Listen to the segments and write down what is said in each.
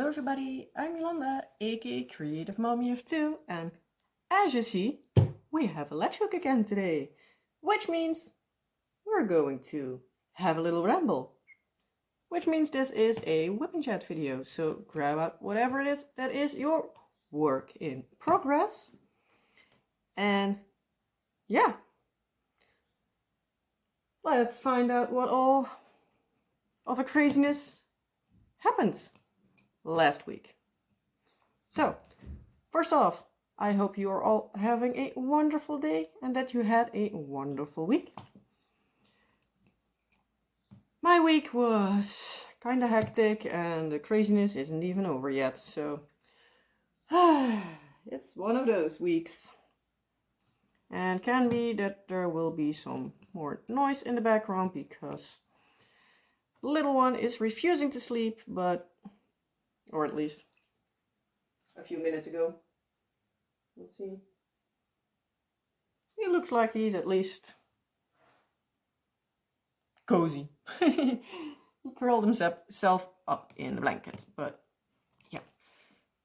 Hello everybody, I'm Yolanda, aka Creative Mommy of Two, and as you see, we have a latch hook again today, which means we're going to have a little ramble, which means this is a WIP and Chat video, so grab out whatever it is that is your work in progress, and yeah, let's find out what all of the craziness happened last week. So, first off, I hope you are all having a wonderful day and that you had a wonderful week. My week was kind of hectic and the craziness isn't even over yet, so it's one of those weeks. And can be that there will be some more noise in the background because the little one is refusing to sleep, or at least a few minutes ago. Let's see. He looks like he's at least cozy. He curled himself up in the blanket, but yeah.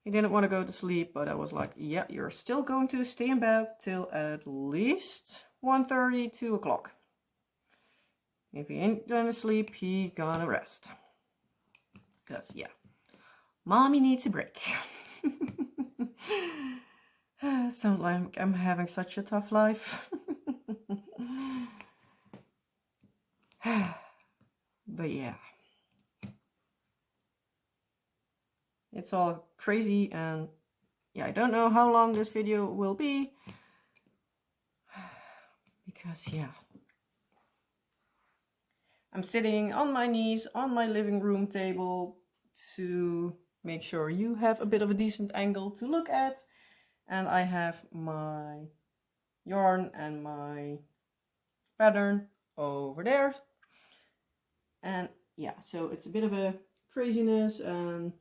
He didn't want to go to sleep, but I was like, yeah, you're still going to stay in bed till at least 1:30, 2 o'clock. If he ain't gonna sleep, he gonna rest. Because, yeah, mommy needs a break. Sound like I'm having such a tough life. But yeah. It's all crazy and yeah, I don't know how long this video will be. Because yeah. I'm sitting on my knees on my living room table to make sure you have a bit of a decent angle to look at. And I have my yarn and my pattern over there. And yeah, so it's a bit of a craziness and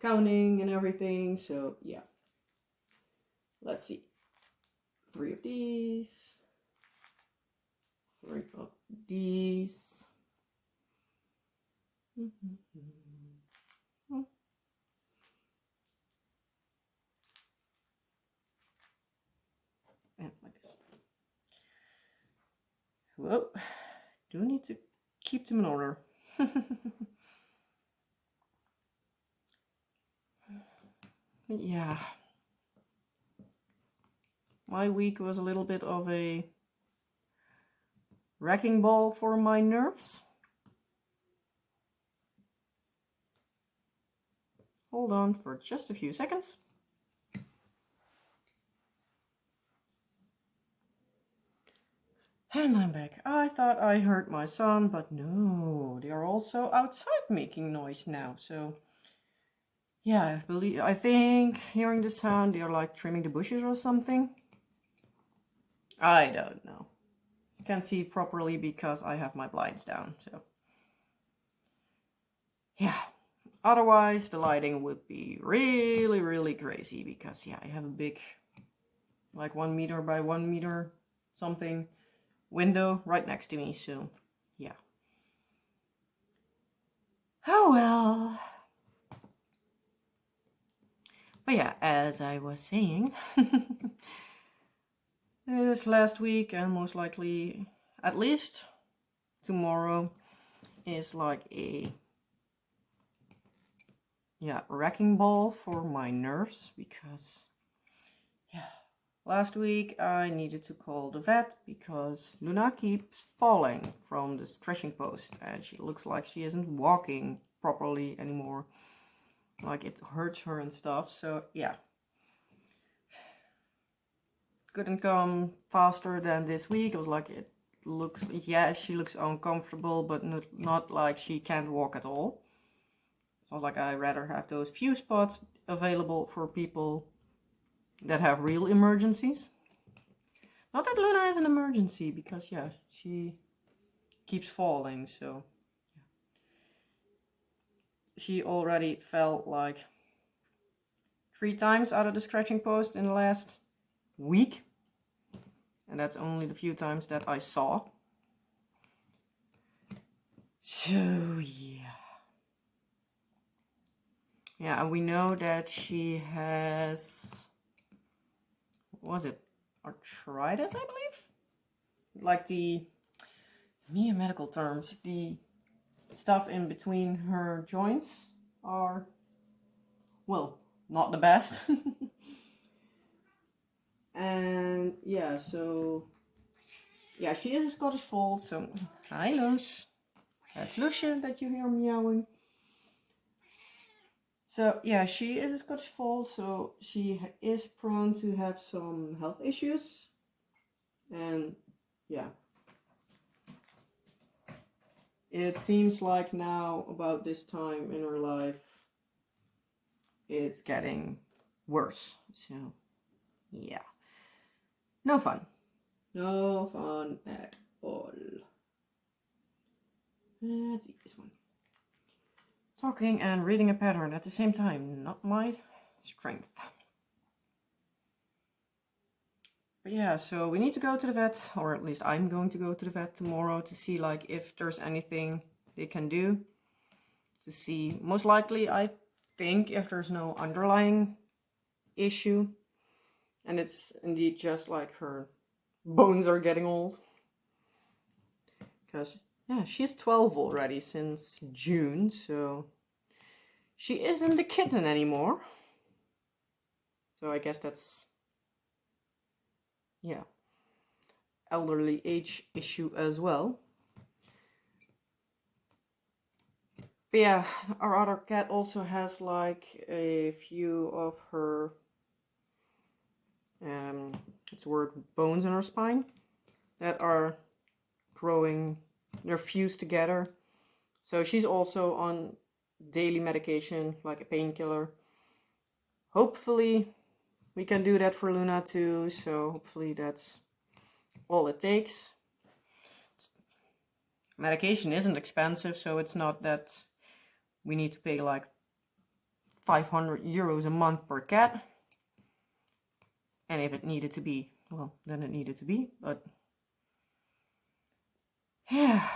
counting and everything. So yeah, let's see. 3 of these, 3 of these. And like this. Whoa, do need to keep them in order. Yeah, my week was a little bit of a wrecking ball for my nerves. Hold on for just a few seconds. And I'm back. I thought I heard my son, but no, they are also outside making noise now. So yeah, I think hearing the sound, they are like trimming the bushes or something. I don't know. Can't see properly because I have my blinds down. So yeah. Otherwise, the lighting would be really, really crazy because yeah, I have a big, like 1 meter by 1 meter something window right next to me. So yeah. Oh well. But yeah, as I was saying, this last week and most likely at least tomorrow is like a wrecking ball for my nerves because yeah, last week I needed to call the vet because Luna keeps falling from the stretching post and she looks like she isn't walking properly anymore. Like it hurts her and stuff, so yeah. Couldn't come faster than this week. It was like it looks, yeah, she looks uncomfortable, but not like she can't walk at all. So like I'd rather have those few spots available for people that have real emergencies. Not that Luna is an emergency, because yeah, she keeps falling, so yeah. She already fell like 3 times out of the scratching post in the last week. And that's only the few times that I saw. So yeah. Yeah, and we know that she has, what was it? Arthritis, I believe? Like the, medical terms, the stuff in between her joints are, well, not the best. And yeah, so yeah, she is a Scottish Fold. So hi, Luce. That's Lucia that you hear meowing. So yeah, she is a Scottish Fold, so she is prone to have some health issues. And yeah, it seems like now about this time in her life, it's getting worse. So yeah, no fun. No fun at all. Let's see this one. Talking and reading a pattern at the same time, not my strength. But yeah, so we need to go to the vet, or at least I'm going to go to the vet tomorrow to see like if there's anything they can do. To see, most likely I think if there's no underlying issue, and it's indeed just like her bones are getting old. Because yeah, she's 12 already since June, so she isn't a kitten anymore. So I guess that's, yeah, elderly age issue as well. But yeah, our other cat also has like a few of her, it's the word, bones in her spine that are growing, they're fused together. So she's also on daily medication, like a painkiller. Hopefully we can do that for Luna too, so hopefully that's all it takes. Medication isn't expensive, so it's not that we need to pay like 500 euros a month per cat. And if it needed to be, well, then it needed to be, but yeah.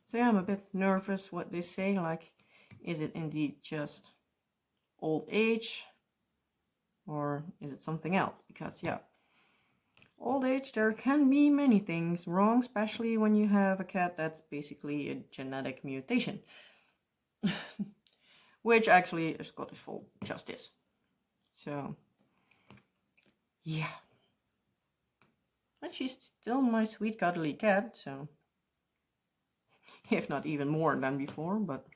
So yeah, I'm a bit nervous what they say, like, is it indeed just old age, or is it something else? Because yeah, old age, there can be many things wrong, especially when you have a cat that's basically a genetic mutation. Which actually a Scottish Fold just is. So, yeah. But she's still my sweet cuddly cat, so. If not even more than before, but.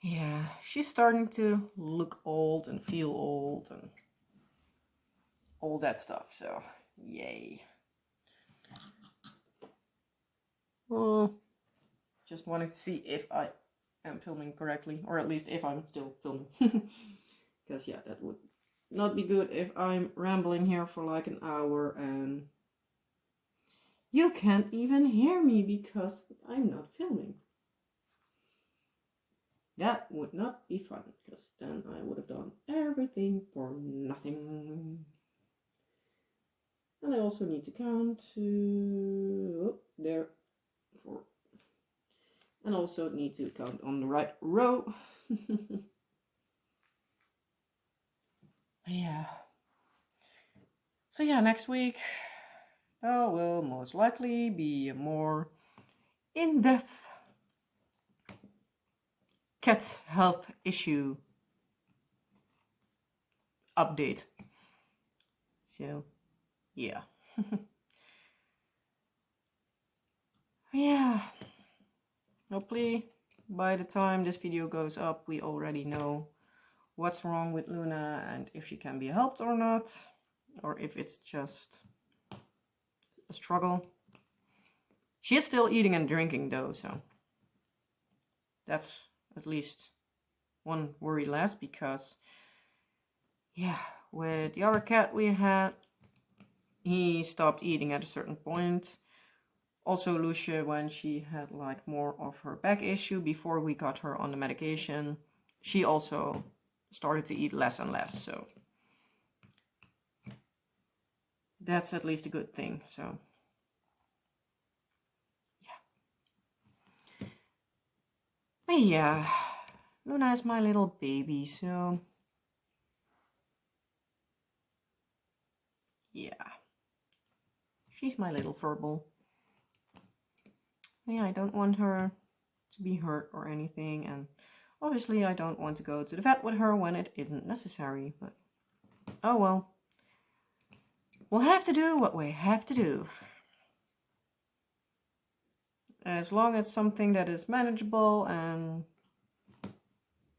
Yeah, she's starting to look old and feel old and all that stuff, so yay. Oh, just wanting to see if I am filming correctly, or at least if I'm still filming. Because yeah, that would not be good if I'm rambling here for like an hour and you can't even hear me because I'm not filming. That would not be fun, because then I would have done everything for nothing. And I also need to count to, oh, there, 4. And also need to count on the right row. Yeah. So yeah, next week will most likely be a more in-depth cat health issue update. So yeah. Yeah. Hopefully by the time this video goes up, we already know what's wrong with Luna and if she can be helped or not, or if it's just a struggle. She is still eating and drinking though, so that's at least one worry less, because yeah, with the other cat we had, he stopped eating at a certain point. Also Lucia, when she had like more of her back issue before we got her on the medication, she also started to eat less and less, so that's at least a good thing. So yeah. Luna is my little baby, so yeah, she's my little furball. Yeah, I don't want her to be hurt or anything, and obviously I don't want to go to the vet with her when it isn't necessary, but oh well. We'll have to do what we have to do. As long as something that is manageable and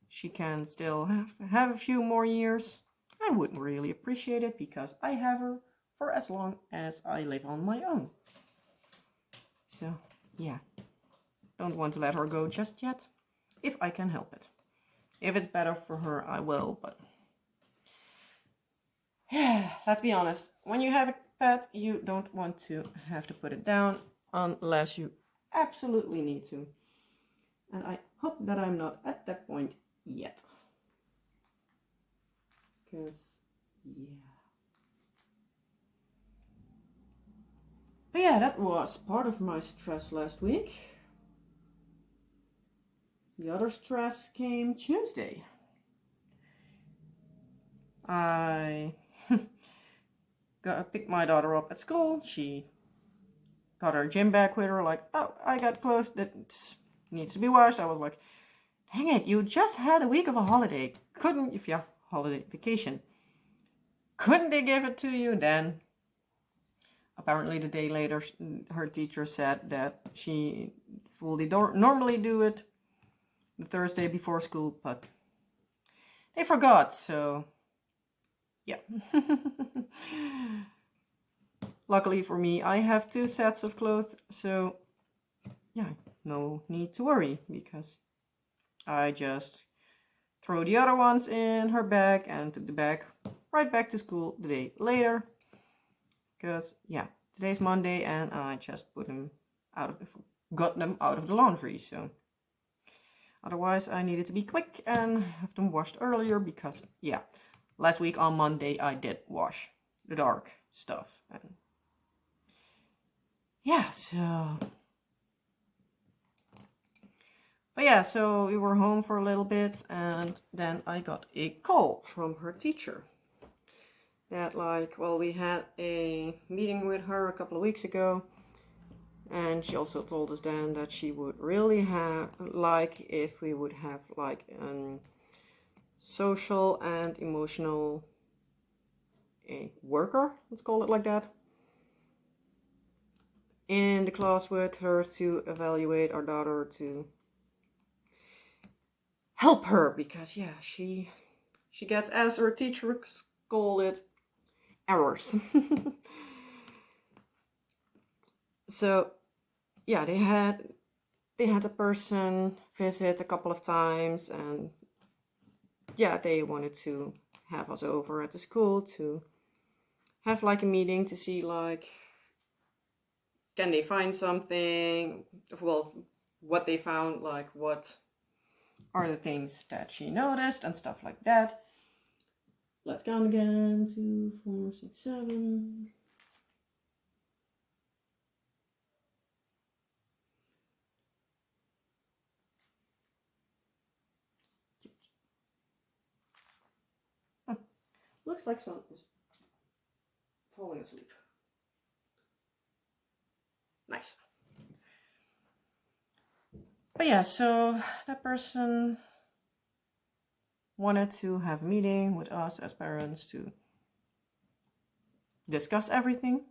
she can still have a few more years, I would really appreciate it, because I have her for as long as I live on my own. So, yeah. Don't want to let her go just yet, if I can help it. If it's better for her, I will, but let's be honest. When you have a pet, you don't want to have to put it down unless you absolutely need to. And I hope that I'm not at that point yet. Because, yeah. But yeah, that was part of my stress last week. The other stress came Tuesday. I picked my daughter up at school. She got her gym bag with her, like, oh, I got clothes that needs to be washed. I was like, dang it, you just had a week of a holiday. Couldn't, if you holiday vacation, couldn't they give it to you then? Apparently the day later, her teacher said that she fully normally do it the Thursday before school, but they forgot, so yeah. Luckily for me, I have 2 sets of clothes, so yeah, no need to worry, because I just throw the other ones in her bag and took the bag right back to school the day later. Because, yeah, today's Monday and I just got them out of the laundry, so otherwise I needed to be quick and have them washed earlier, because, yeah, last week on Monday I did wash the dark stuff. And yeah, so... But yeah, so we were home for a little bit, and then I got a call from her teacher. That, like, well, we had a meeting with her a couple of weeks ago, and she also told us then that she would really like if we would have like a social and emotional worker, let's call it like that, in the class with her to evaluate our daughter, to help her, because yeah, she gets, as her teacher called it, errors. So yeah, they had a person visit a couple of times, and yeah, they wanted to have us over at the school to have like a meeting to see, like, can they find something, well, what they found, like what are the things that she noticed and stuff like that. Let's count again. 2, 4, 6, 7. Looks like someone is falling asleep. Nice. But yeah, so that person wanted to have a meeting with us as parents to discuss everything.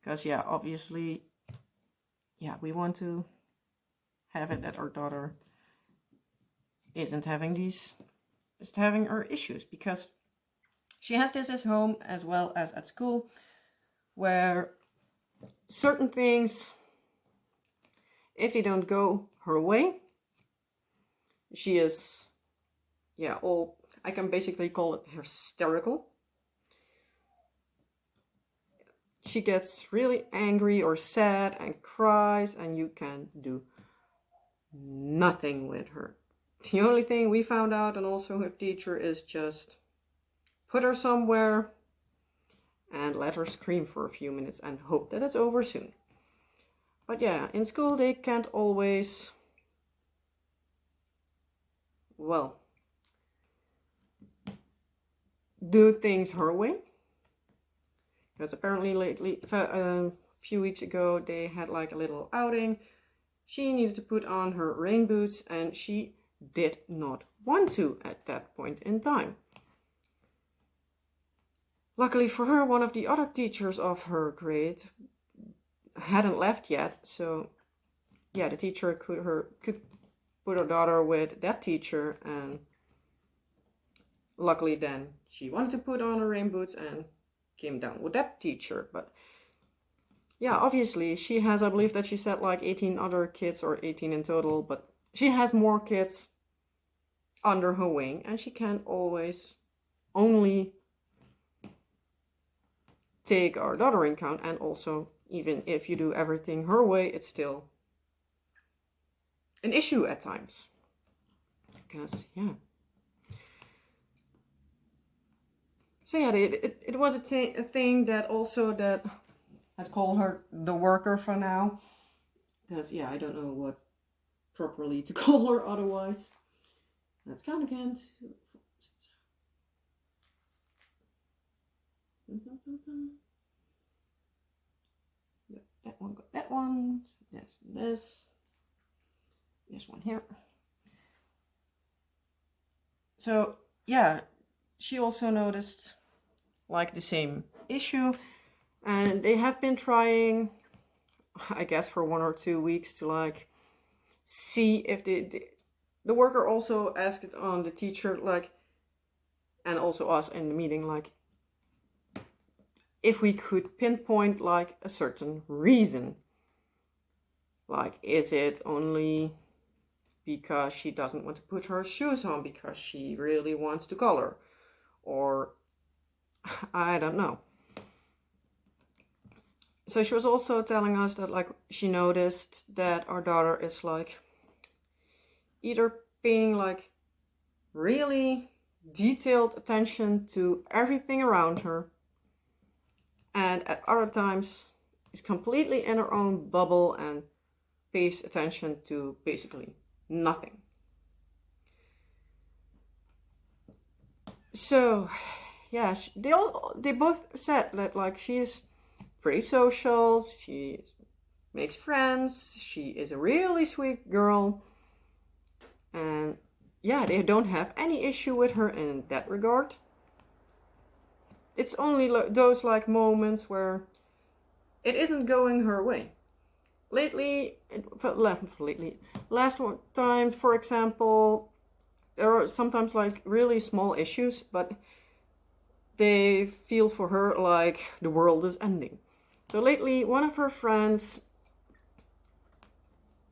Because yeah, obviously, yeah, we want to have it that our daughter isn't having her issues, because she has this at home as well as at school, where certain things, if they don't go her way, she is, yeah, I can basically call it hysterical. She gets really angry or sad and cries, and you can do nothing with her. The only thing we found out, and also her teacher, is just put her somewhere and let her scream for a few minutes and hope that it's over soon. But yeah, in school they can't always well, do things her way. Because apparently lately, a few weeks ago, they had like a little outing. She needed to put on her rain boots and she did not want to at that point in time. Luckily for her, one of the other teachers of her grade hadn't left yet, so yeah, the teacher could put her daughter with that teacher, and luckily then she wanted to put on her rain boots and came down with that teacher. But yeah, obviously she has, I believe that she said like 18 other kids, or 18 in total, but she has more kids under her wing, and she can't always only take our daughter in count. And also, even if you do everything her way, it's still an issue at times. Because, yeah. So yeah, it was a thing that also, that, let's call her the worker for now. Because, yeah, I don't know what properly to call her otherwise. Let's count again. 2, 4, 6, 7. Yep, that one got that one. This one here. So yeah, she also noticed like the same issue, and they have been trying, I guess, for 1 or 2 weeks to like see if the worker also asked it on the teacher, like, and also us in the meeting, like, if we could pinpoint like a certain reason. Like, is it only because she doesn't want to put her shoes on because she really wants to color? Or I don't know. So she was also telling us that like she noticed that our daughter is like either paying like really detailed attention to everything around her, and at other times is completely in her own bubble and pays attention to basically nothing. So yeah, they both said that like she is pretty social, she makes friends, she is a really sweet girl, and yeah, they don't have any issue with her in that regard. It's only those like moments where it isn't going her way. Last one time, for example, there are sometimes like really small issues, but they feel for her like the world is ending. So lately, one of her friends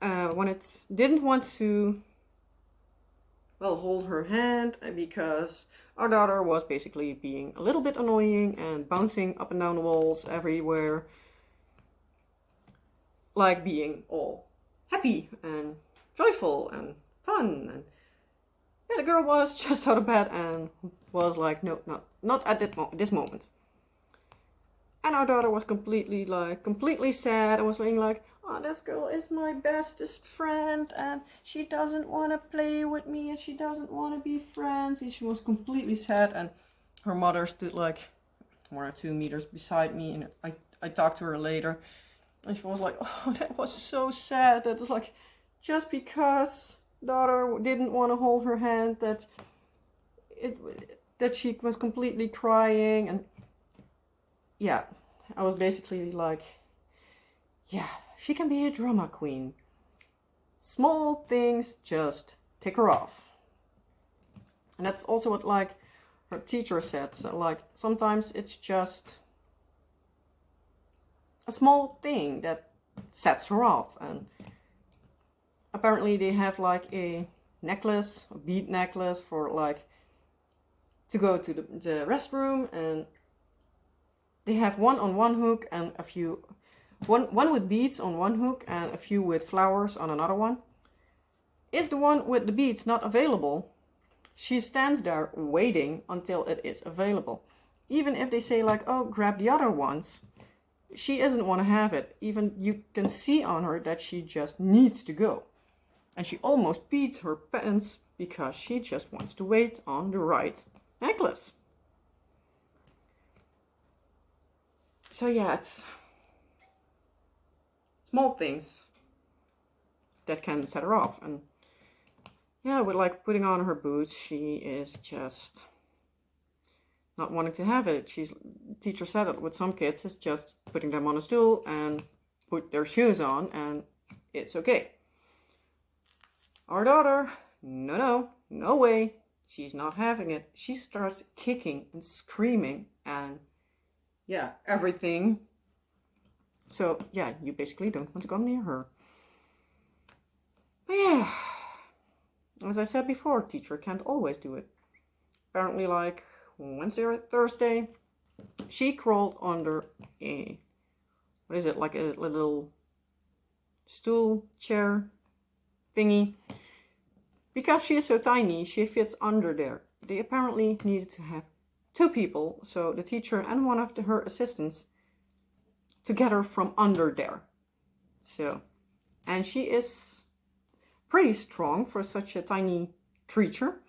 didn't want to, well, hold her hand because our daughter was basically being a little bit annoying and bouncing up and down the walls everywhere, like being all happy and joyful and fun. And yeah, the girl was just out of bed and was like, no, not at this moment. And our daughter was completely sad and was saying like, oh, this girl is my bestest friend and she doesn't want to play with me and she doesn't want to be friends. And she was completely sad, and her mother stood like 1 or 2 meters beside me, and I talked to her later, and she was like, oh, that was so sad. That was like, just because daughter didn't want to hold her hand, that she was completely crying. And yeah, I was basically like, yeah, she can be a drama queen. Small things just tick her off. And that's also what like her teacher said. So like sometimes it's just a small thing that sets her off. And apparently they have like a necklace, a bead necklace for like to go to the restroom, and they have one on one hook and a few, one with beads on one hook and a few with flowers on another one. Is the one with the beads not available, she stands there waiting until it is available. Even if they say like, oh, grab the other ones, she doesn't want to have it. Even you can see on her that she just needs to go. And she almost peed her pants because she just wants to wait on the right necklace. So yeah, it's small things that can set her off. And yeah, with like putting on her boots, she is just not wanting to have it. Teacher said it with some kids, it's just putting them on a stool and put their shoes on and it's okay. Our daughter, no way. She's not having it. She starts kicking and screaming and yeah, everything. So yeah, you basically don't want to come near her. But yeah, as I said before, teacher can't always do it. Apparently like Wednesday or Thursday, she crawled under a, what is it, like a little stool chair thingy. Because she is so tiny, she fits under there. They apparently needed to have 2 people, so the teacher and one of her assistants, to get her from under there. So, and she is pretty strong for such a tiny creature.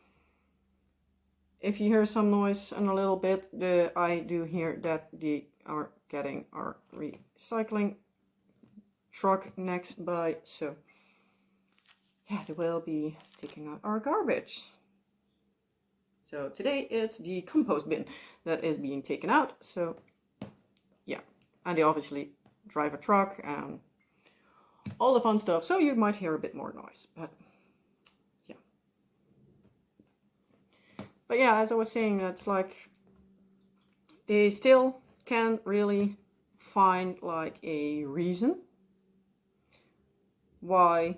If you hear some noise in a little bit, I do hear that they are getting our recycling truck next by, so yeah, they will be taking out our garbage. So today it's the compost bin that is being taken out. So yeah, and they obviously drive a truck and all the fun stuff. So you might hear a bit more noise, but yeah. But yeah, as I was saying, it's like they still can't really find like a reason why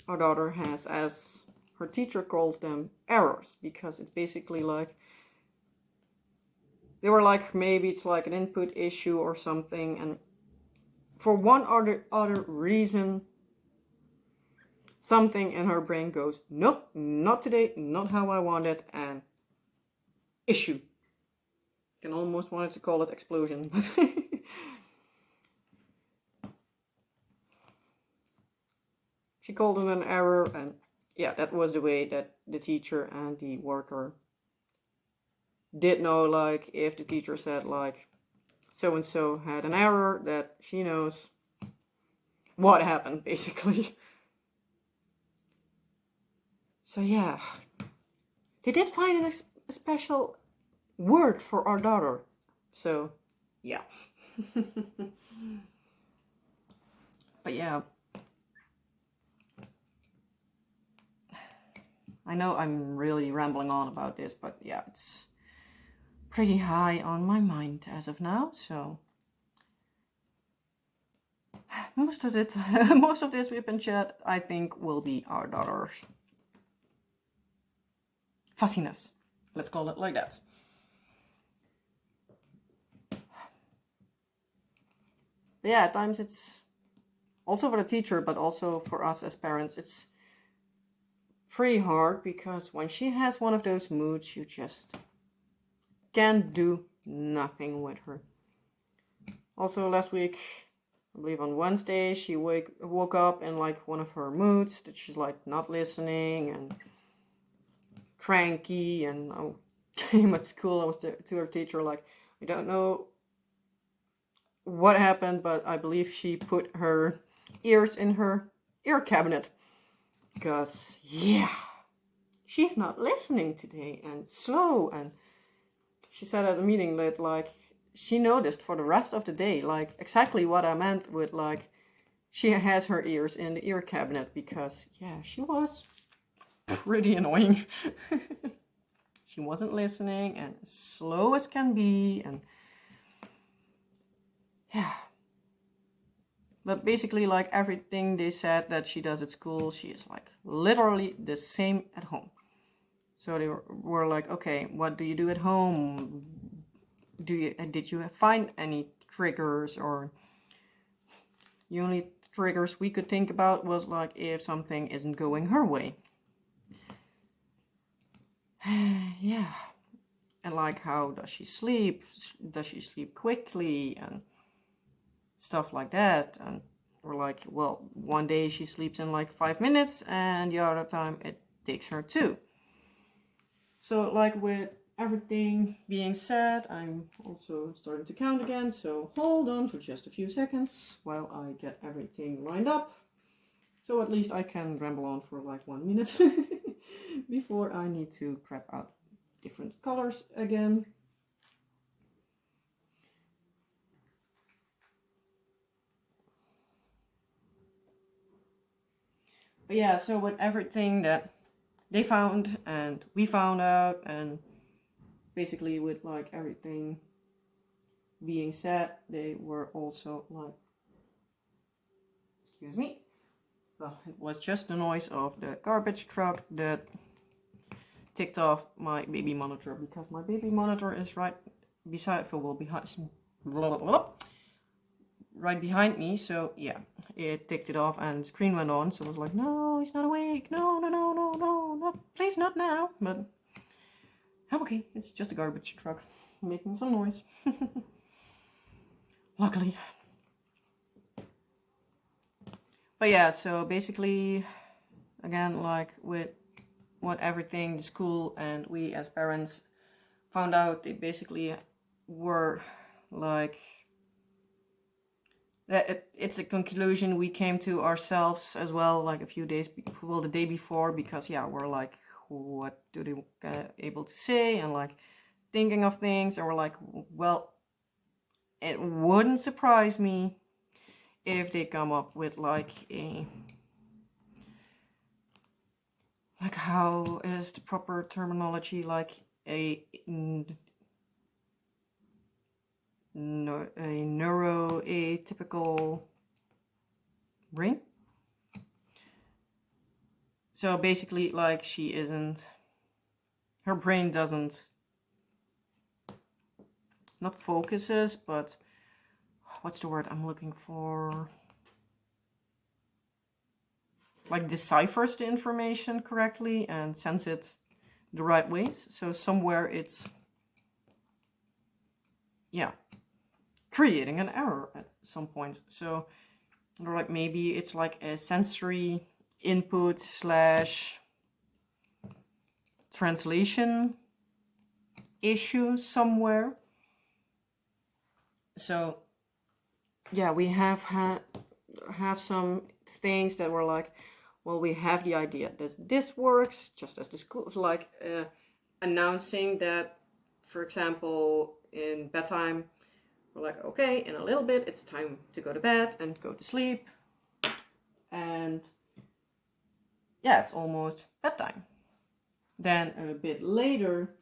our daughter has, as her teacher calls them, errors, because it's basically like they were like, maybe it's like an input issue or something, and for one or other reason something in her brain goes, nope, not today, not how I want it, and issue. You can almost want to call it explosion, but she called it an error, and yeah, that was the way that the teacher and the worker did know, like, if the teacher said, like, so-and-so had an error, that she knows what happened, basically. So yeah, they did find a special word for our daughter. So yeah. But yeah, I know I'm really rambling on about this, but yeah, it's pretty high on my mind as of now. So most of it, most of this WIP and Chat, I think, will be our daughter's fussiness. Let's call it like that. But yeah, at times it's also for the teacher, but also for us as parents, it's pretty hard, because when she has one of those moods, you just can't do nothing with her. Also last week, I believe on Wednesday, she woke up in like one of her moods that she's like not listening and cranky, and I came at school, I was to her teacher like, I don't know what happened, but I believe she put her ears in her ear cabinet, because yeah, she's not listening today and slow. And she said at the meeting that like she noticed for the rest of the day like exactly what I meant with like she has her ears in the ear cabinet, because yeah, she was pretty annoying. She wasn't listening and slow as can be, and yeah. But basically, like everything they said that she does at school, she is like literally the same at home. So they were like, okay, what do you do at home? Did you find any triggers? Or the only triggers we could think about was like if something isn't going her way. Yeah. And like, how does she sleep? Does she sleep quickly? And stuff like that. And we're like, well, one day she sleeps in like 5 minutes, and the other time it takes her to. So like with everything being said, I'm also starting to count again, so hold on for just a few seconds while I get everything lined up. So at least I can ramble on for like 1 minute before I need to prep out different colors again. But yeah, so with everything that they found and we found out, and basically with like everything being said, they were also like, excuse me, well, it was just the noise of the garbage truck that ticked off my baby monitor, because my baby monitor is right beside, well, behind, blah, blah, blah, right behind me. So yeah, it ticked it off and the screen went on. So I was like, no, he's not awake. No, no, no, no, no, not, please not now. But I'm okay. It's just a garbage truck making some noise. Luckily. But yeah, so basically, again, like with what everything the school and we as parents found out, they basically were like, it's a conclusion we came to ourselves as well, like a few days, well, the day before, because yeah, we're like, what do they able to say, and like thinking of things, and we're like, well, it wouldn't surprise me if they come up with like a, like, how is the proper terminology, like a neuroatypical brain. So basically, like, her brain doesn't, not focuses, but what's the word I'm looking for? Like deciphers the information correctly and sends it the right ways. So somewhere it's, yeah, creating an error at some point. So like maybe it's like a sensory input slash translation issue somewhere. So yeah, we have some things that were like, well, we have the idea that this works, just as the school, like announcing that, for example, in bedtime, we're like, okay, in a little bit, it's time to go to bed and go to sleep. And yeah, it's almost bedtime. Then a bit later,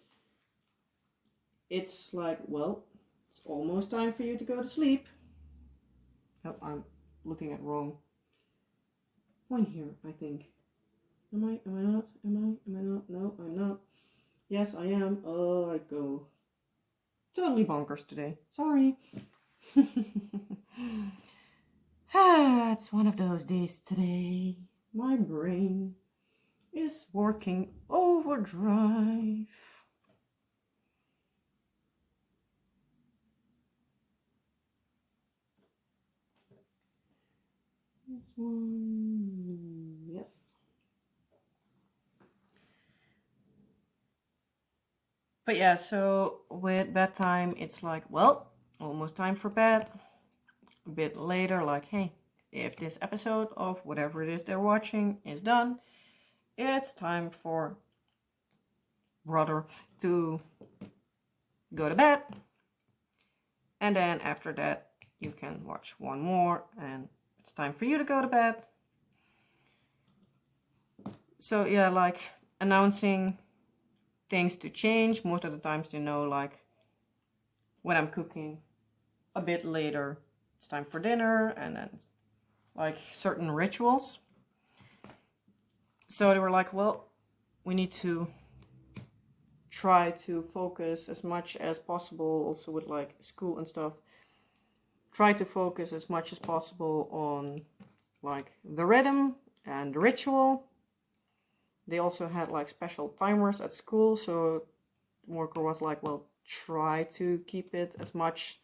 it's like, well, it's almost time for you to go to sleep. Oh, I'm looking at wrong one here, I think. Am I not? Am I not? No, I'm not. Yes, I am. Oh, I go totally bonkers today. Sorry. It's one of those days today. My brain is working overdrive. This one, yes. But yeah, so with bedtime, it's like, well, almost time for bed. A bit later, like, hey, if this episode of whatever it is they're watching is done, it's time for brother to go to bed. And then after that, you can watch one more and it's time for you to go to bed. So yeah, like announcing things to change. Most of the times they know, like, when I'm cooking a bit later, it's time for dinner, and then like certain rituals. So they were like, well, we need to try to focus as much as possible, also with like school and stuff, try to focus as much as possible on like the rhythm and the ritual. They also had like special timers at school, so worker was like, well, try to keep it as much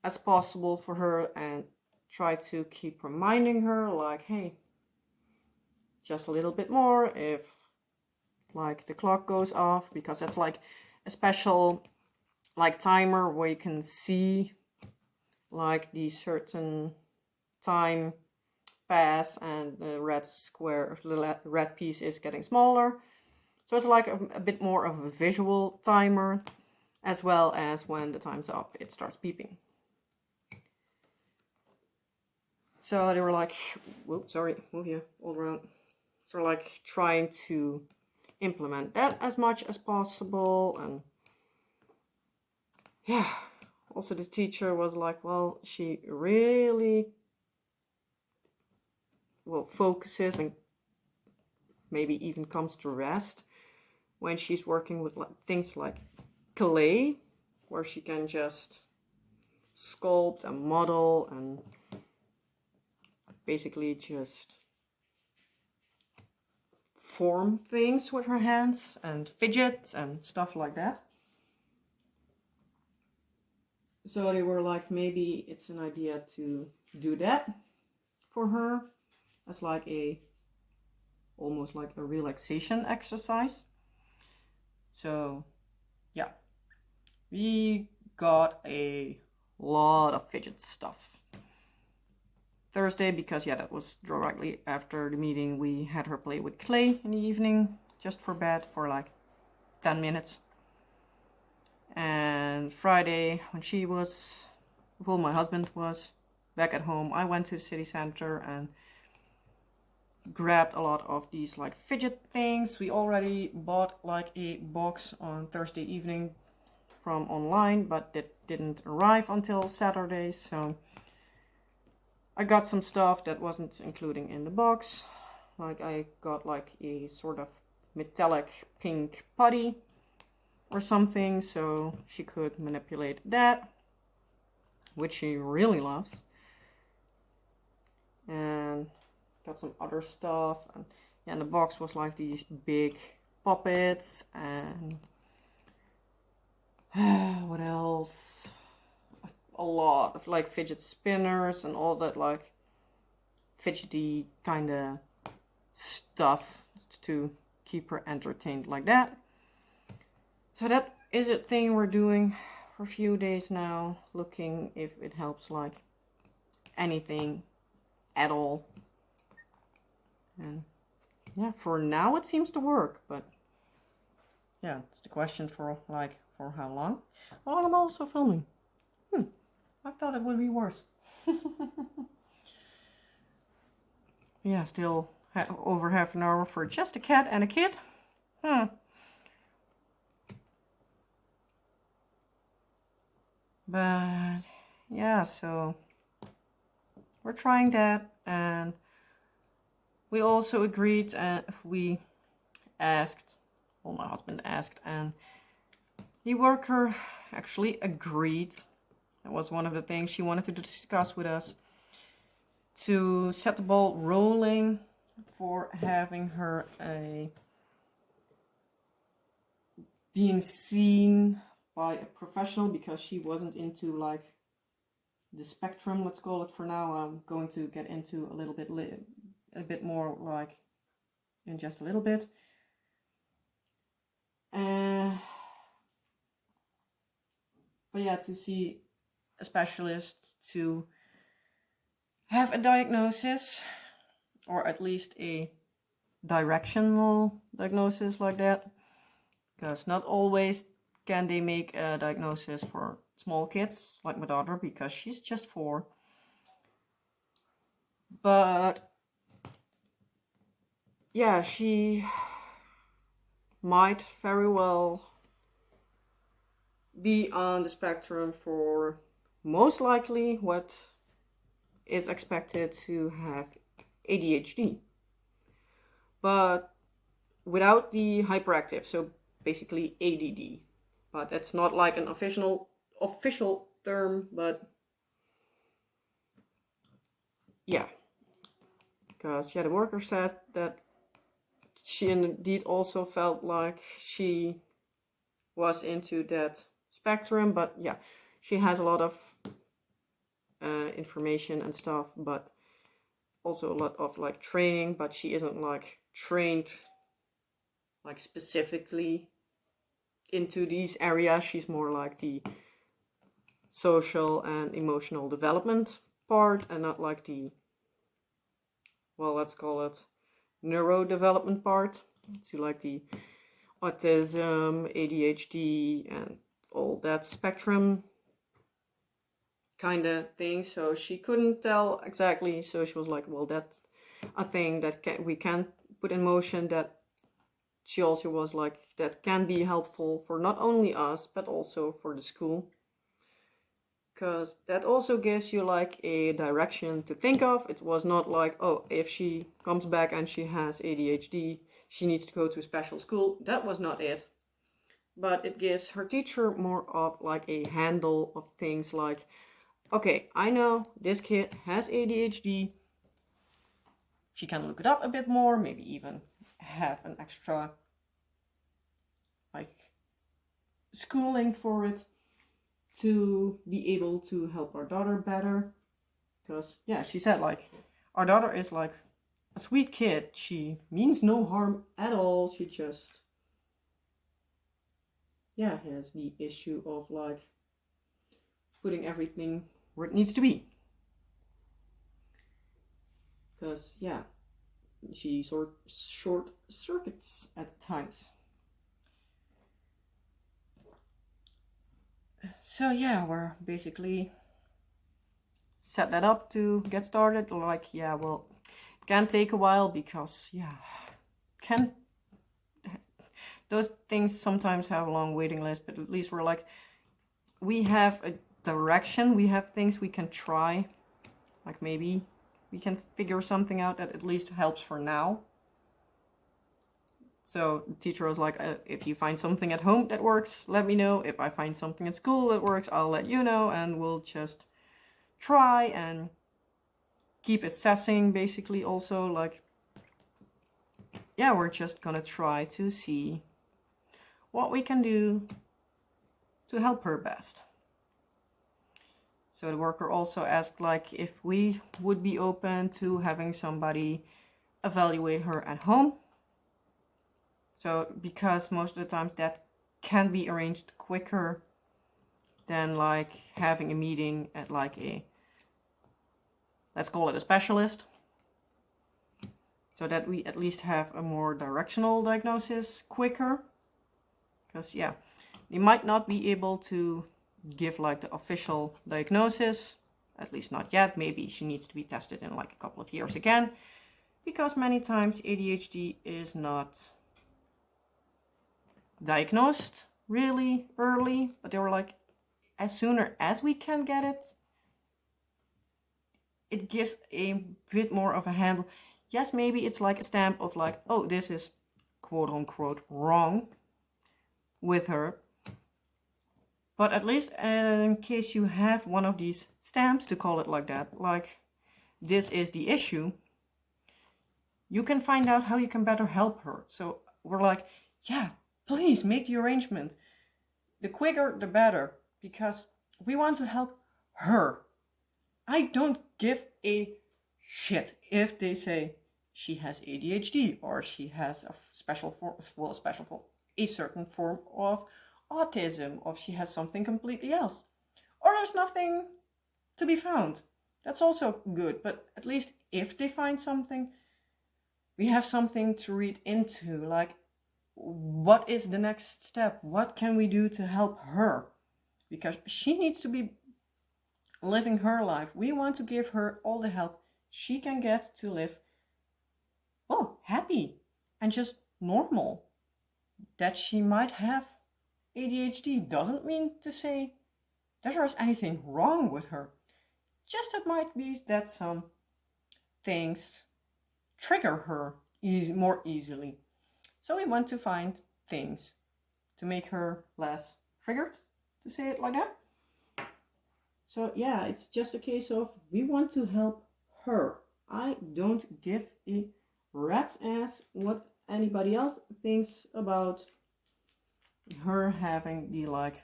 as possible for her and try to keep reminding her, like, hey, just a little bit more if like the clock goes off, because that's like a special like timer where you can see like the certain time pass and the red square, the red piece is getting smaller. So it's like a bit more of a visual timer, as well as when the time's up, it starts beeping. So they were like, whoops, sorry, move you all around. So like trying to implement that as much as possible. And yeah, also the teacher was like, well, she really focuses and maybe even comes to rest when she's working with things like clay, where she can just sculpt and model and basically just form things with her hands and fidget and stuff like that. So they were like, maybe it's an idea to do that for her as like almost like a relaxation exercise. So yeah, we got a lot of fidget stuff Thursday, because yeah, that was directly after the meeting. We had her play with clay in the evening just for bed for like 10 minutes. And Friday, when my husband was back at home, I went to the city center and grabbed a lot of these like fidget things. We already bought like a box on Thursday evening from online, but it didn't arrive until Saturday. So I got some stuff that wasn't including in the box. Like I got like a sort of metallic pink putty or something, so she could manipulate that, which she really loves. And got some other stuff. And yeah, the box was like these big puppets and what else? A lot of like fidget spinners and all that like fidgety kind of stuff to keep her entertained like that. So that is a thing we're doing for a few days now, looking if it helps like anything at all. And yeah, for now it seems to work, but yeah, it's the question for how long. Oh, I'm also filming. I thought it would be worse. Yeah, still over half an hour for just a cat and a kid. But yeah, so we're trying that, and we also agreed, and we asked, well, my husband asked, and the worker actually agreed. That was one of the things she wanted to discuss with us, to set the ball rolling for having her being seen by a professional, because she wasn't into like the spectrum, let's call it for now. I'm going to get into a bit more like in just a little bit. But yeah, to see a specialist, to have a diagnosis, or at least a directional diagnosis like that, because not always can they make a diagnosis for small kids like my daughter, because she's just 4. But yeah, she might very well be on the spectrum for most likely what is expected to have ADHD, but without the hyperactive, so basically ADD. But that's not like an official term, but yeah, because yeah, the worker said that she indeed also felt like she was into that spectrum, but yeah, she has a lot of information and stuff, but also a lot of like training, but she isn't like trained like specifically into these areas. She's more like the social and emotional development part, and not like the, well, let's call it neurodevelopment part. So like the autism, ADHD, and all that spectrum kind of thing. So she couldn't tell exactly. So she was like, well, that's a thing that we can put in motion, that she also was like, that can be helpful for not only us, but also for the school. Because that also gives you like a direction to think of. It was not like, oh, if she comes back and she has ADHD, she needs to go to a special school. That was not it. But it gives her teacher more of like a handle of things like, okay, I know this kid has ADHD. She can look it up a bit more, maybe even have an extra like schooling for it to be able to help our daughter better. Because yeah, she said like, our daughter is like a sweet kid. She means no harm at all. She just, yeah, has the issue of like putting everything where it needs to be. Because yeah, she short circuits at times. So yeah, we're basically set that up to get started. Like, yeah, well, it can take a while because yeah, those things sometimes have a long waiting list, but at least we're like, we have a direction, we have things we can try. Like maybe we can figure something out that at least helps for now. So the teacher was like, if you find something at home that works, let me know. If I find something at school that works, I'll let you know, and we'll just try and keep assessing basically also. Like, yeah, we're just gonna try to see what we can do to help her best. So the worker also asked like if we would be open to having somebody evaluate her at home. So because most of the times that can be arranged quicker than like having a meeting at like a, let's call it a specialist. So that we at least have a more directional diagnosis quicker. Because yeah, they might not be able to give like the official diagnosis, at least not yet. Maybe she needs to be tested in like a couple of years again, because many times ADHD is not diagnosed really early, but they were like, as sooner as we can get it, it gives a bit more of a handle. Yes, maybe it's like a stamp of like, oh, this is quote unquote wrong with her. But at least in case you have one of these stamps, to call it like that, like this is the issue, you can find out how you can better help her. So we're like, yeah, please make the arrangement. The quicker, the better, because we want to help her. I don't give a shit if they say she has ADHD or she has a certain form of autism, or if she has something completely else, or there's nothing to be found. That's also good, but at least if they find something, we have something to read into, like, what is the next step? What can we do to help her? Because she needs to be living her life. We want to give her all the help she can get to live, well, happy and just normal. That she might have ADHD doesn't mean to say that there's anything wrong with her. Just it might be that some things trigger her more easily. So we want to find things to make her less triggered, to say it like that. So yeah, it's just a case of we want to help her. I don't give a rat's ass what anybody else thinks about her having the like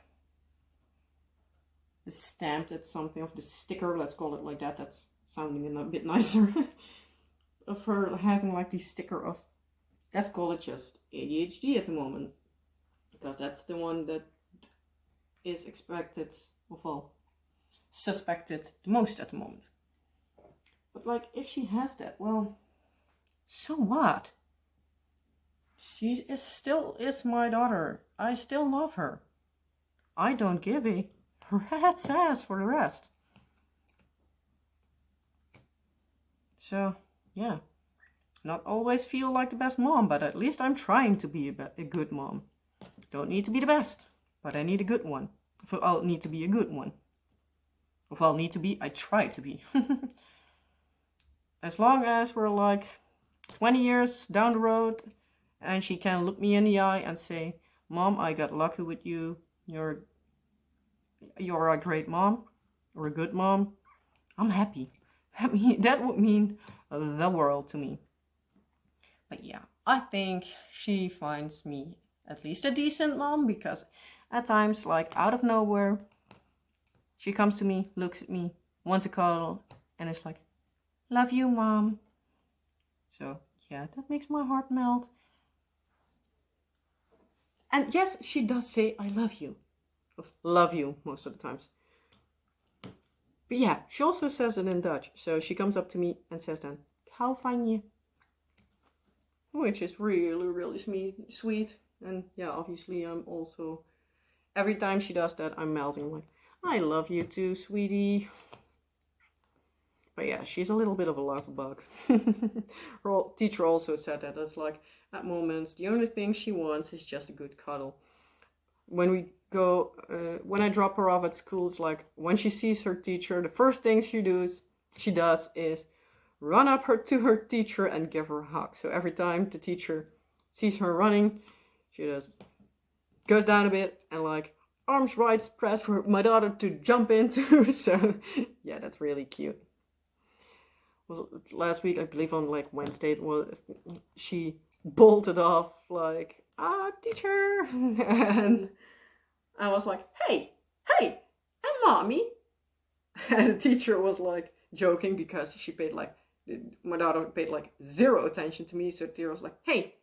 the stamp, that's something of the sticker, let's call it like that. That's sounding a bit nicer. of her having like the sticker of, let's call it just ADHD at the moment, because that's the one that is expected, well, suspected the most at the moment. But like, if she has that, well, so what? She still is my daughter. I still love her. I don't give a rat's ass for the rest. So, yeah. Not always feel like the best mom, but at least I'm trying to be a good mom. Don't need to be the best, but I need a good one. I'll need to be a good one. Well, need to be, I try to be. As long as we're like 20 years down the road and she can look me in the eye and say, Mom, I got lucky with you. You're a great mom or a good mom. I'm happy. That would mean the world to me. But yeah, I think she finds me at least a decent mom, because at times, like out of nowhere, she comes to me, looks at me, wants a cuddle, and is like, love you, Mom. So yeah, that makes my heart melt. And yes, she does say, I love you. Love you most of the times. But yeah, she also says it in Dutch. So she comes up to me and says then, ik hou van je. Which is really, really sweet. And yeah, obviously I'm also, every time she does that, I'm melting. Like, I love you too, sweetie. But yeah, she's a little bit of a love bug. Her teacher also said that. It's like, at moments, the only thing she wants is just a good cuddle. When we go, when I drop her off at school, it's like, when she sees her teacher, the first thing she does is run up to her teacher and give her a hug. So every time the teacher sees her running, she just goes down a bit and like arms wide spread for my daughter to jump into. So yeah, that's really cute. Last week, I believe on like Wednesday, she bolted off like, teacher. And I was like, hey, and mommy. And the teacher was like joking because my daughter paid like zero attention to me. So the teacher was like, hey,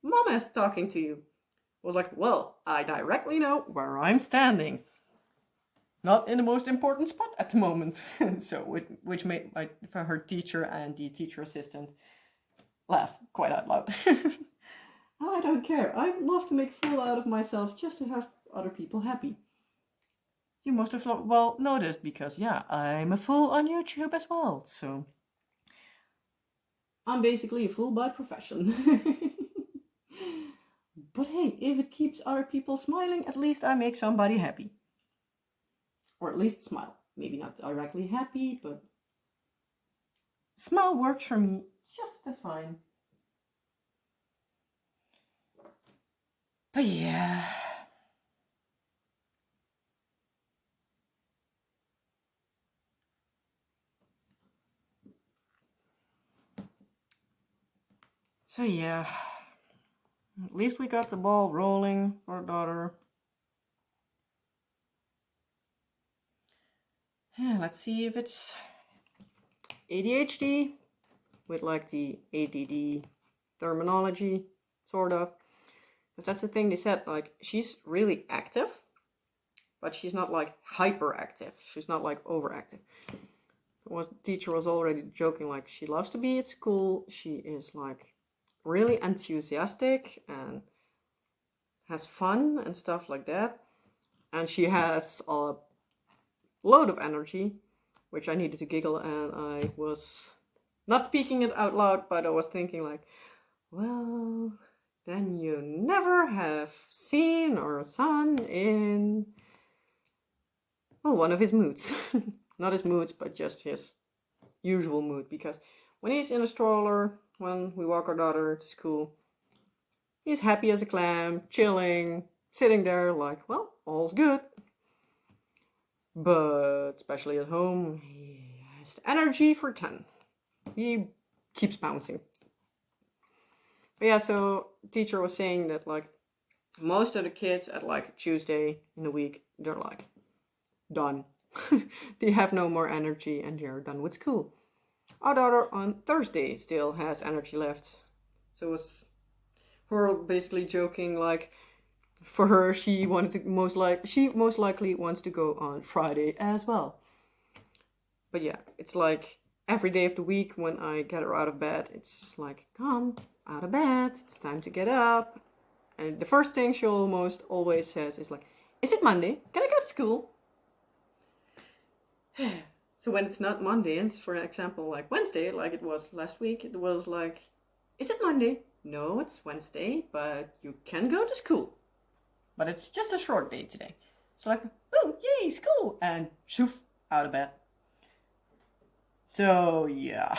mom is talking to you. I was like, well, I directly know where I'm standing. Not in the most important spot at the moment. So, which made her teacher and the teacher assistant laugh quite out loud. I don't care. I love to make a fool out of myself just to have other people happy. You must have noticed, because yeah, I'm a fool on YouTube as well. So I'm basically a fool by profession. But hey, if it keeps other people smiling, at least I make somebody happy. Or at least smile. Maybe not directly happy, but smile works for me just as fine. But yeah. So yeah. At least we got the ball rolling for our daughter. Yeah, let's see if it's ADHD with like the ADD terminology, sort of. Because that's the thing they said, like, she's really active, but she's not like hyperactive. She's not like overactive. The teacher was already joking, like, she loves to be at school. She is like really enthusiastic and has fun and stuff like that. And she has a load of energy, which I needed to giggle, and I was not speaking it out loud, but I was thinking like, well, then you never have seen or son in, well, one of his moods. Not his moods, but just his usual mood. Because when he's in a stroller, when we walk our daughter to school, he's happy as a clam, chilling, sitting there like, well, all's good. But especially at home, he has energy for 10. He keeps bouncing. But yeah, so teacher was saying that like most of the kids at like Tuesday in the week, they're like done. They have no more energy and they're done with school. Our daughter on Thursday still has energy left. So it was her basically joking like, for her, she most likely wants to go on Friday as well. But yeah, it's like every day of the week when I get her out of bed, it's like, come out of bed, it's time to get up. And the first thing she almost always says is like, is it Monday? Can I go to school? So when it's not Monday, and for example, like Wednesday, like it was last week, it was like, is it Monday? No, it's Wednesday, but you can go to school. But it's just a short day today. So like, oh, yay, school! And shoof, out of bed. So yeah.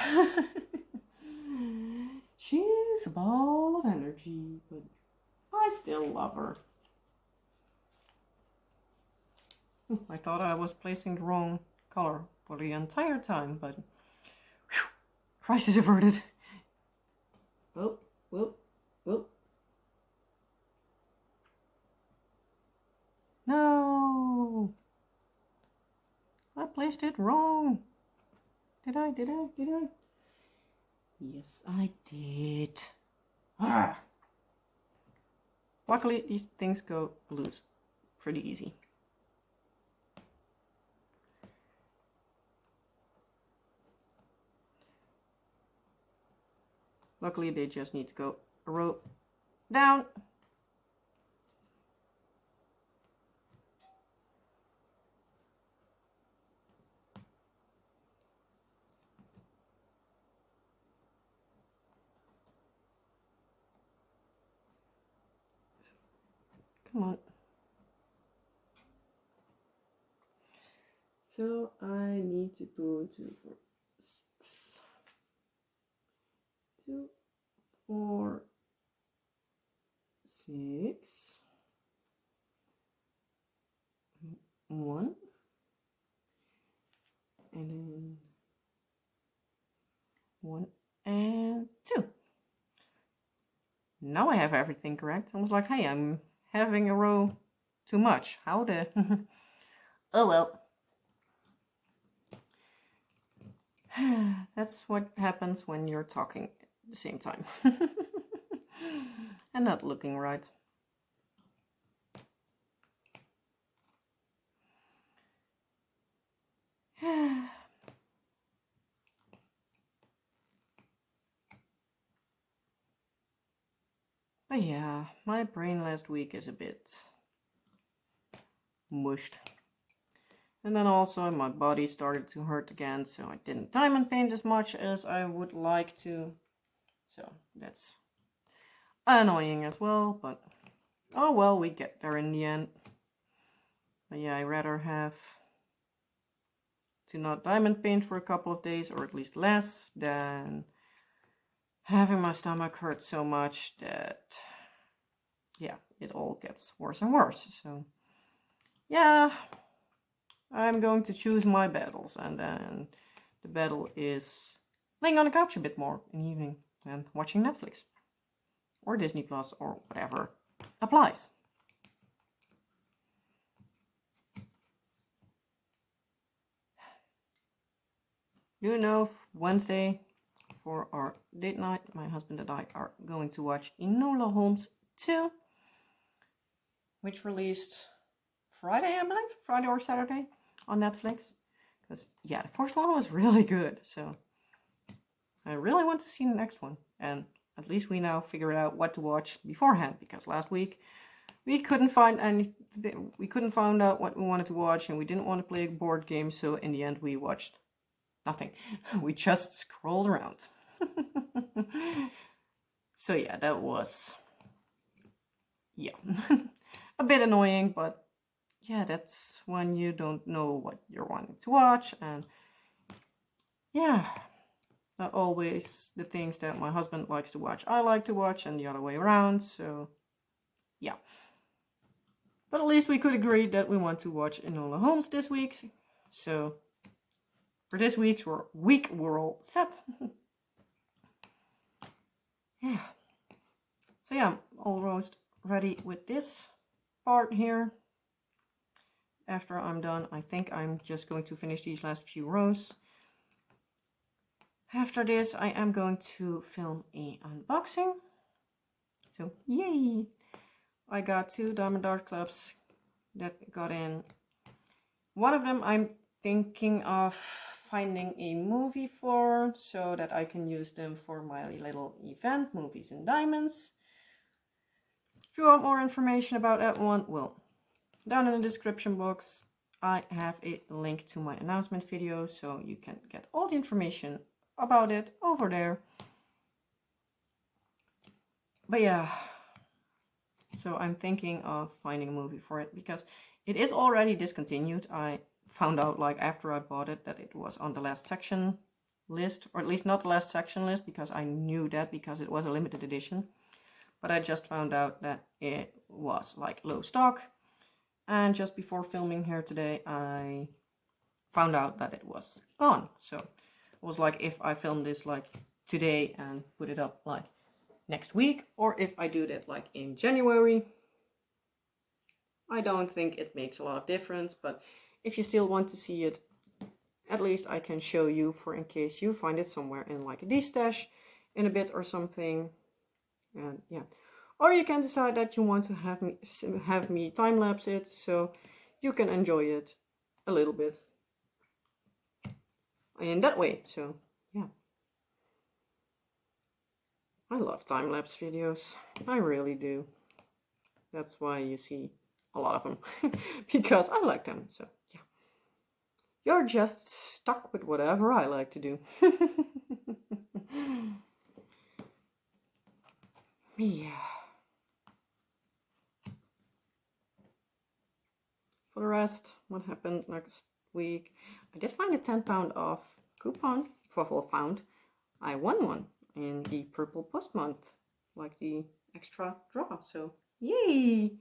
She's a ball of energy, but I still love her. I thought I was placing the wrong color for the entire time, but whew, crisis averted. Whoop, whoop, whoop. No! I placed it wrong. Did I? Yes, I did. Ah. Luckily, these things go loose pretty easy. Luckily, they just need to go a row down. Come on. So I need to put 2, 4, 6, 2, 4, 6, 1, and then 1 and 2. Now I have everything correct. I was like, hey, I'm having a row too much. How the... Oh well. That's what happens when you're talking at the same time. And not looking right. But yeah, my brain last week is a bit mushed. And then also my body started to hurt again, so I didn't diamond paint as much as I would like to. So that's annoying as well, but oh well, we get there in the end. But yeah, I'd rather have to not diamond paint for a couple of days, or at least less, than having my stomach hurt so much that, yeah, it all gets worse and worse. So yeah, I'm going to choose my battles, and then the battle is laying on the couch a bit more in the evening and watching Netflix or Disney Plus or whatever applies. You know, Wednesday for our date night, my husband and I are going to watch Enola Holmes 2, which released Friday, I believe, Friday or Saturday on Netflix. Because yeah, the first one was really good, so I really want to see the next one. And at least we now figured out what to watch beforehand, because last week we couldn't find anything. We couldn't find out what we wanted to watch, and we didn't want to play a board game. So in the end, we watched nothing. We just scrolled around. So yeah, that was a bit annoying, but yeah, that's when you don't know what you're wanting to watch, and yeah, not always the things that my husband likes to watch I like to watch, and the other way around. So yeah, but at least we could agree that we want to watch Enola Holmes this week. So for this week we're all set. Yeah. So yeah, I'm almost ready with this part here. After I'm done, I think I'm just going to finish these last few rows. After this, I am going to film a unboxing. So yay! I got 2 Diamond Dart clubs that got in. One of them I'm thinking of finding a movie for, so that I can use them for my little event, Movies and Diamonds. If you want more information about that one, well, down in the description box I have a link to my announcement video, so you can get all the information about it over there. But yeah, so I'm thinking of finding a movie for it because it is already discontinued. I found out like after I bought it that it was on the last section list, or at least not the last section list, because I knew that because it was a limited edition. But I just found out that it was like low stock, and just before filming here today I found out that it was gone. So it was like, if I film this like today and put it up like next week, or if I do that like in January, I don't think it makes a lot of difference. But if you still want to see it, at least I can show you, for in case you find it somewhere in like a D-stash in a bit or something. And yeah, or you can decide that you want to have me time-lapse it, so you can enjoy it a little bit in that way. So yeah, I love time-lapse videos, I really do. That's why you see a lot of them, because I like them. So yeah, you're just stuck with whatever I like to do. Yeah. For the rest, what happened next week? I did find a £10 off coupon. Found. I won one in the Purple Post month, like the extra draw. So yay!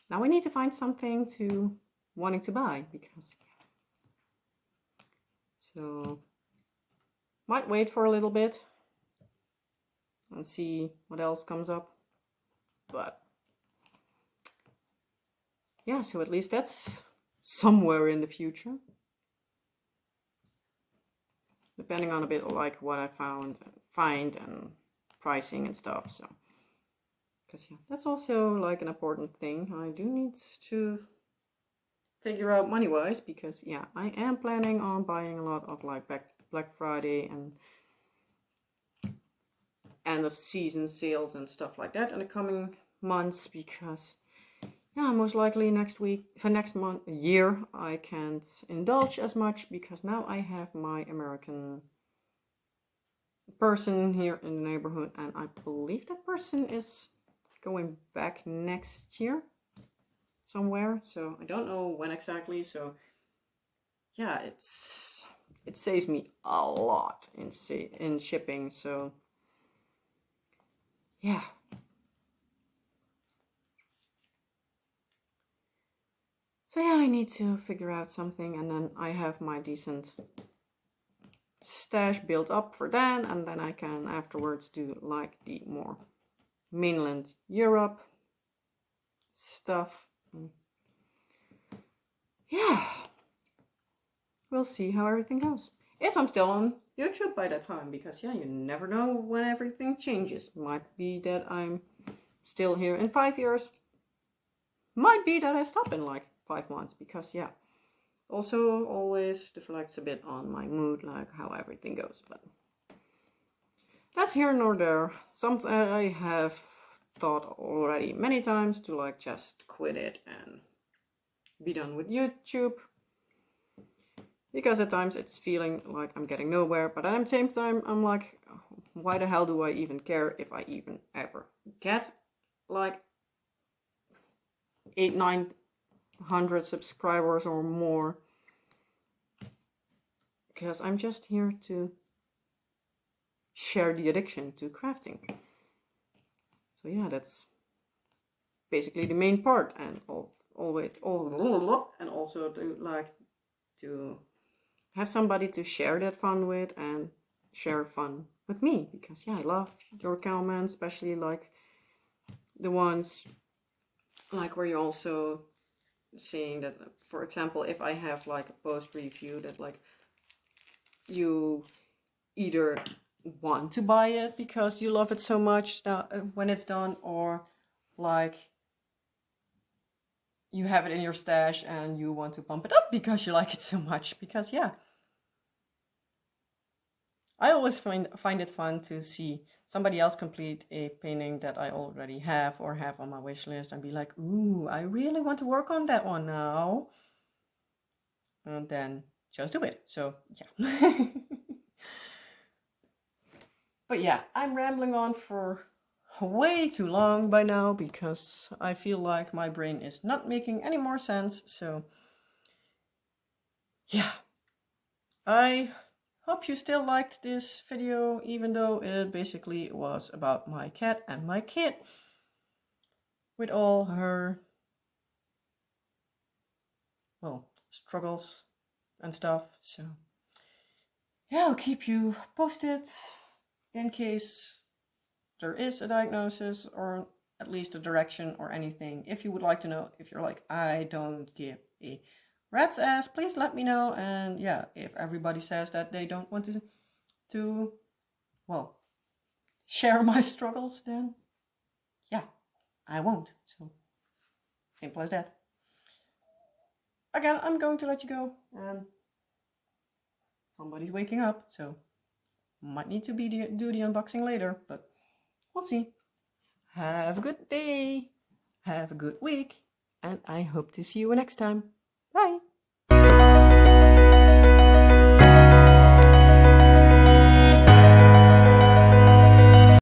Now we need to find something to wanting to buy, because so might wait for a little bit and see what else comes up. But yeah, so at least that's somewhere in the future, depending on a bit like what I find and pricing and stuff. So because yeah, that's also like an important thing. I do need to figure out money wise, because yeah, I am planning on buying a lot of like Black Friday and end of season sales and stuff like that in the coming months, because yeah, most likely next year I can't indulge as much, because now I have my American person here in the neighborhood, and I believe that person is going back next year somewhere, so I don't know when exactly. So yeah, it saves me a lot in shipping. So yeah, so yeah, I need to figure out something, and then I have my decent stash built up for then, and then I can afterwards do like the more mainland Europe stuff. Yeah, we'll see how everything goes. If I'm still on YouTube by that time, because yeah, you never know when everything changes. Might be that I'm still here in 5 years. Might be that I stop in like 5 months, because yeah, also always reflects a bit on my mood, like how everything goes. But that's here nor there. Something I have thought already many times to like just quit it and be done with YouTube, because at times it's feeling like I'm getting nowhere, but at the same time I'm like, why the hell do I even care if I even ever get like 800-900 subscribers or more, because I'm just here to share the addiction to crafting. So yeah, that's basically the main part, and and also to like to have somebody to share that fun with and share fun with me, because yeah, I love your comments, especially like the ones like where you're also saying that, for example, if I have like a post review that like you either want to buy it because you love it so much when it's done, or like you have it in your stash and you want to pump it up because you like it so much. Because yeah, I always find it fun to see somebody else complete a painting that I already have or have on my wish list and be like, ooh, I really want to work on that one now. And then just do it. So yeah. But yeah, I'm rambling on for way too long by now because I feel like my brain is not making any more sense. So yeah, I hope you still liked this video, even though it basically was about my cat and my kid with all her, well, struggles and stuff. So yeah, I'll keep you posted in case there is a diagnosis or at least a direction or anything. If you would like to know, if you're like, I don't give a rat's ass, please let me know. And yeah, if everybody says that they don't want to well, share my struggles, then yeah, I won't. So simple as that. Again, I'm going to let you go, and somebody's waking up, so might need to do the unboxing later, but we'll see. Have a good day, have a good week, and I hope to see you next time. Bye!